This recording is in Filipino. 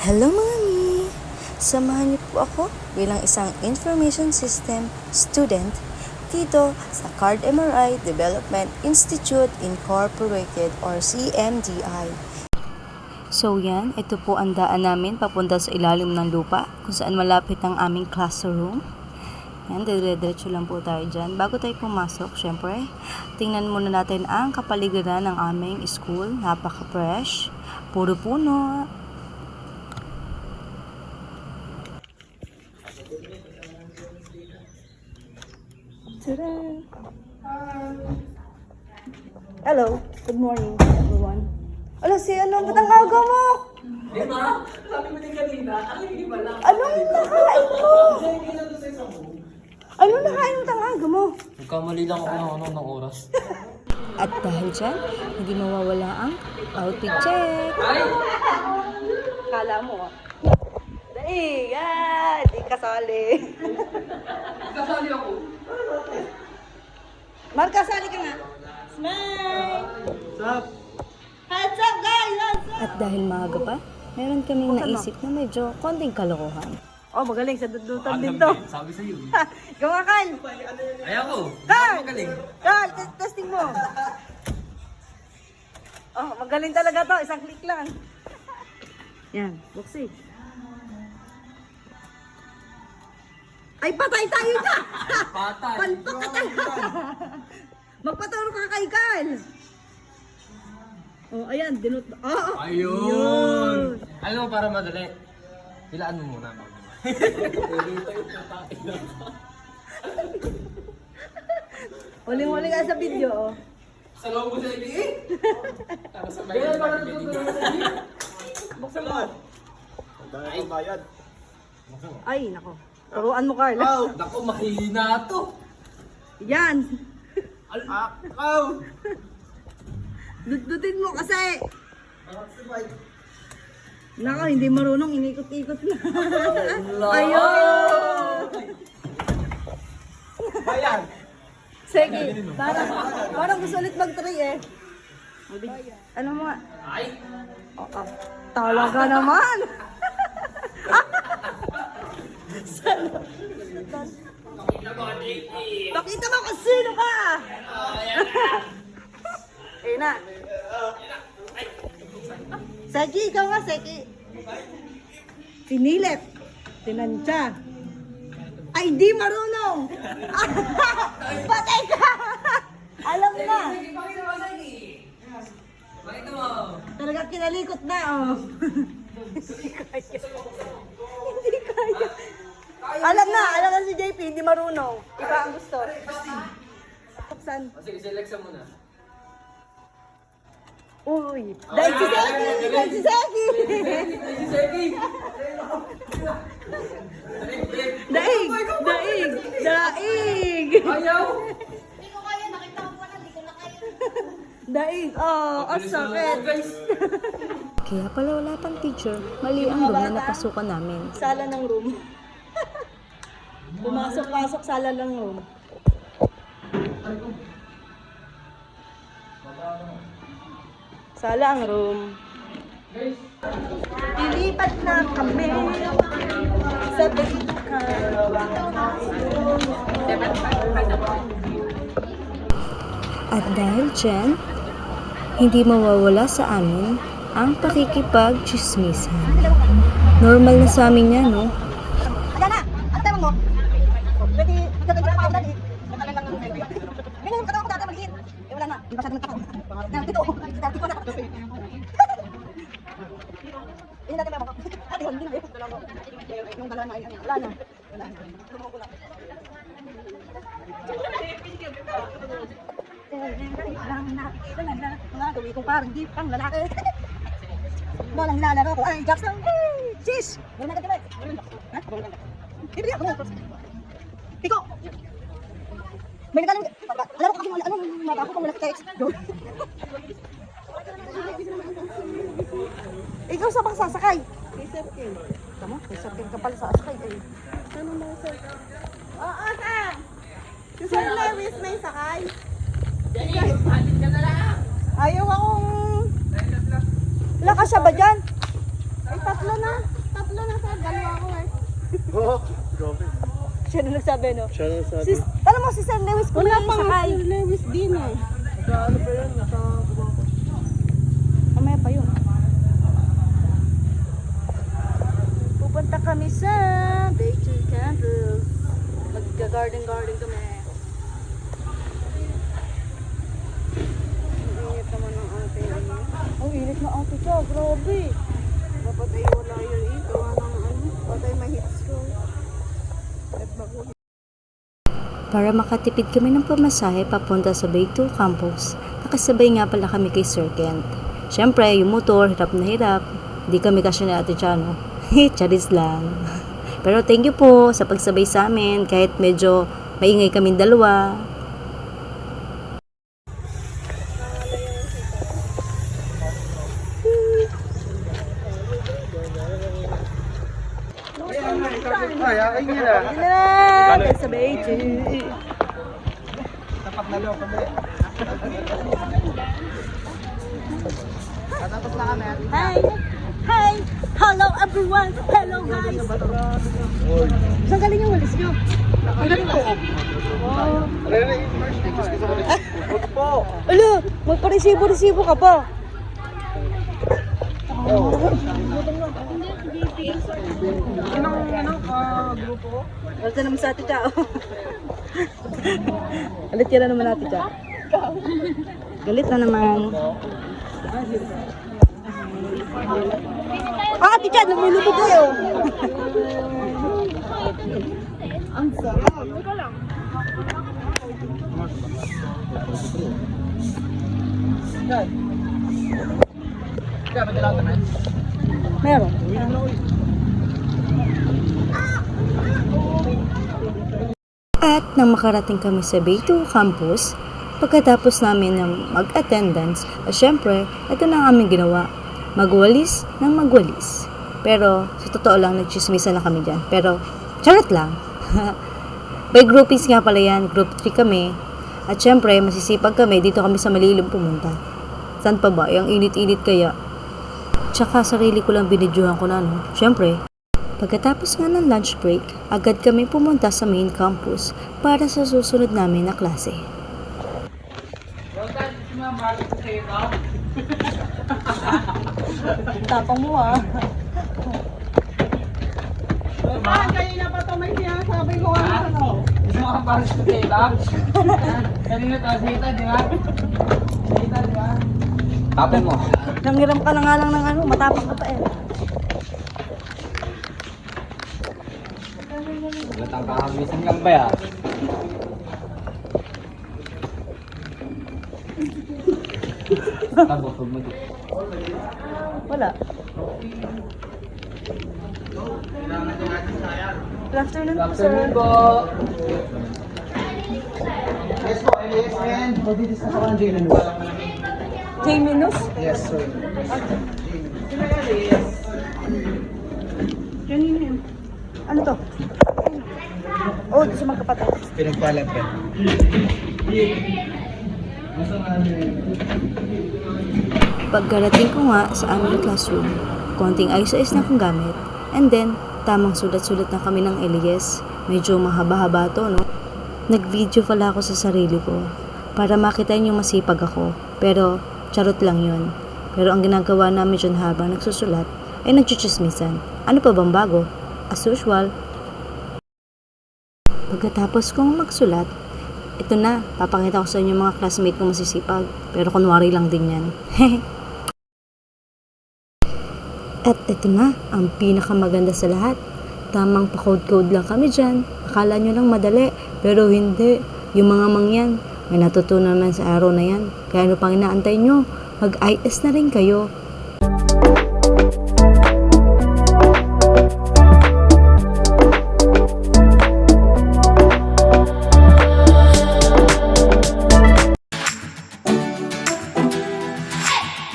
Hello mga mi! Samahan niyo po ako bilang isang Information System student dito sa Card MRI Development Institute Incorporated or CMDI. So yan, ito po ang daan namin papunta sa ilalim ng lupa kung saan malapit ang aming classroom. Yan, dire-diretso lang po tayo dyan. Bago tayo pumasok, syempre, tingnan muna natin ang kapaligiran ng aming school. Napaka-fresh, puro puno. Tada! Hello, good morning everyone. Ala, si ano, ba't ang aga mo? Diba? Sabi mo din kanina, ang hindi ba lang? Anong nakain mo? Anong nakain mo ang aga mo? Nagkamali lang ako ng oras. At dahil dyan, hindi mawawala ang outfit check. Ay! Kala mo Daig! Di kasali. Kasali ako. Mar, kasali ka nga. Smile! Sup? Heads up, guys! At dahil maaga pa, meron kaming naisip na medyo konting kalokohan. Oh, magaling sa dudutan din to. Sabi sa'yo. Gawa, Carl! Ay ako! Carl! Magaling. Carl, testing mo. Oh, magaling talaga to. Isang click lang. Yan, buksi. Ay, patay tayo na! Patay. Pantok ka tayo! Magpaturo ka kay Carl! Oh, ayan, dinut... Oh, Ayun! Alam mo, para madali. Hilaan mo muna. Huling-huli ka sa video, oh. Sa loob mo sa ibi? Tara sa bayan. Buksan mo. Ay, bayad. Ay, nako. Turuan mo, Carl. Naku, mahina to. Yan. Aw! Dudutin mo kasi. Nako, hindi marunong. Inikot-ikot na. Ayun. Bayan! Sige. Parang gusto ulit mag-try eh. Ano mo nga? Ay! Talaga naman. Pakita mo kung sino ka. Eh na. Seki, ikaw nga, Seki. Sinilip. Tinansya. Ay, di marunong. Patay ka. Alam na. Pakita mo, Sagi! Pakita mo! Talaga kinalikot na, oh. Hindi kaya. Hindi kaya. Alam na si JP, hindi marunong. Iba ang gusto. Buksan. Sige, select mo na. Uy, dahil si Seki! Dahil si Seki! Si Segi! Daig! Daig! Daig! Ayaw! Hindi ko kaya, nakita ko pa na, hindi ko na kaya. Daig! Oh, ang sakit! Guys! Kaya pala wala pang teacher. Mali ang room na napasukan namin. Sala ng room. Pumasok-pasok, sala ng room. Sala ang room. Ilipat na kami sa balikan. At dahil dyan, hindi mawawala sa amin ang pakikipag-chismisan. Normal na sa amin yan, no? Ayan na! Ano tayo mo? Pwede, magkakita pa ako dali. Matagal lang ng baby. Ganyan yung katawan ko dati maliit. Eh wala na, hindi masyadong nagtakot. Dito, dati ko na. Hindi natin mabaka. Ate, hindi na eh. Yung dalawa na ayun. Wala na. Wala na. Tumuha ko lang. Lang na, mga gawi kong parang di pang lalaki. Walang nilalaro ko. Ay, Jackson! Hey! Sis! Gawin na ka diba? Ha? Hindi ako. Piko! May nagtanong. Alam ko kasi anong mata ko kung wala text. Ikaw sa bang sasakay? Kay Sir King. Tama? Kay Sir King ka pala sasakay. Ano na Sir? Oo, Sam! Si Sir Lewis may sakay. Ayaw akong... Wala ka siya ba dyan? Ay, tatlo na. Wala na sa dalawa ko eh. Oo, grabe. Siya na nagsabi, no? Siya na sabi. Alam mo, si Sir Lewis ko na sakay. Lewis din eh. Ano pa yan? Nasa baba. Mamaya pa yun. Pupunta kami sa Baytoy Campus. Mag-garden-garden kami. Ang init naman ng ate. Ang init na ate siya, grabe. Dapat ay wala yun ito. Patay may heat stroke. Para makatipid kami ng pamasahe papunta sa Baytoy Campus, nakasabay nga pala kami kay Sir Kent. Siyempre, yung motor, hirap na hirap. Hindi kami kasya na Ate Chano. Charis lang. Pero thank you po sa pagsabay sa amin kahit medyo maingay kaming dalawa. Ay, ay nyo na. Yan! Sa Baytoy. Tapat na lang kami. Tatapos na kami. Hi! Hi! Hello everyone! Hello guys! Saan galing yung walis nyo? Ano na yung first thing? Gusto ko rin. Huwag po. Ala! Magparesibo-resibo ka pa! Grupo ko? Basta naman sa Ate Chao. Galit ka na naman Ate Chao. Galit na naman. Ate Chao, lumulubog kayo. Ang sarap. Kaya, may dalawa na. Meron. At nang makarating kami sa Baytoy Campus, pagkatapos namin ng mag-attendance, syempre, ito na ang aming ginawa. Magwalis ng magwalis. Pero, sa totoo lang, nagchismisan na kami dyan. Pero, charot lang. By groupings nga pala yan, group 3 kami. At syempre, masisipag kami, dito kami sa Malilom pumunta. Saan pa ba? Yung init-init kaya. Tsaka sarili ko lang binidyohan ko na, no? Syempre, pagkatapos nga ng lunch break, agad kami pumunta sa main campus para sa susunod namin na klase. Tapang mo ah. Kanina pa ito may sinasabi ko ano. Gusto mo kang pares ko sa iba? Kanina to, sa ita, di ba? Sa ita, di ba? Tapon mo. Nangiram ka na nga lang ng ano, matapang ka pa eh. Latang kakamisan lang ba ya? Tabot, huwag mo dito. Wala. Good afternoon po, sir. Afternoon po. Yes po, yes, and magdi-discuss ako ng Jalen. Jamie Nus? Yes, sir. Kanina yun. Ano to? Oh, ito sa magkapatid. Pinagpalat ka. Pagkarating ko nga sa aming classroom, konting ayos-ayos na akong gamit, and then, tamang sulat-sulat na kami ng Elias. Medyo mahaba-haba to, no? Nag-video pala ako sa sarili ko para makita niyo masipag ako, pero charot lang yun. Pero ang ginagawa namin dyan habang nagsusulat ay nagchuchismisan. Ano pa bang bago? As usual. Pagkatapos kong magsulat, ito na, papakita ko sa inyo mga classmate kong masisipag. Pero kunwari lang din yan. At ito na, ang pinakamaganda sa lahat. Tamang pa-code-code lang kami dyan. Akala nyo lang madali, pero hindi. Yung mga mangyan, may natutunan naman sa araw na yan. Kaya ano pang inaantay nyo? Mag-IS na rin kayo.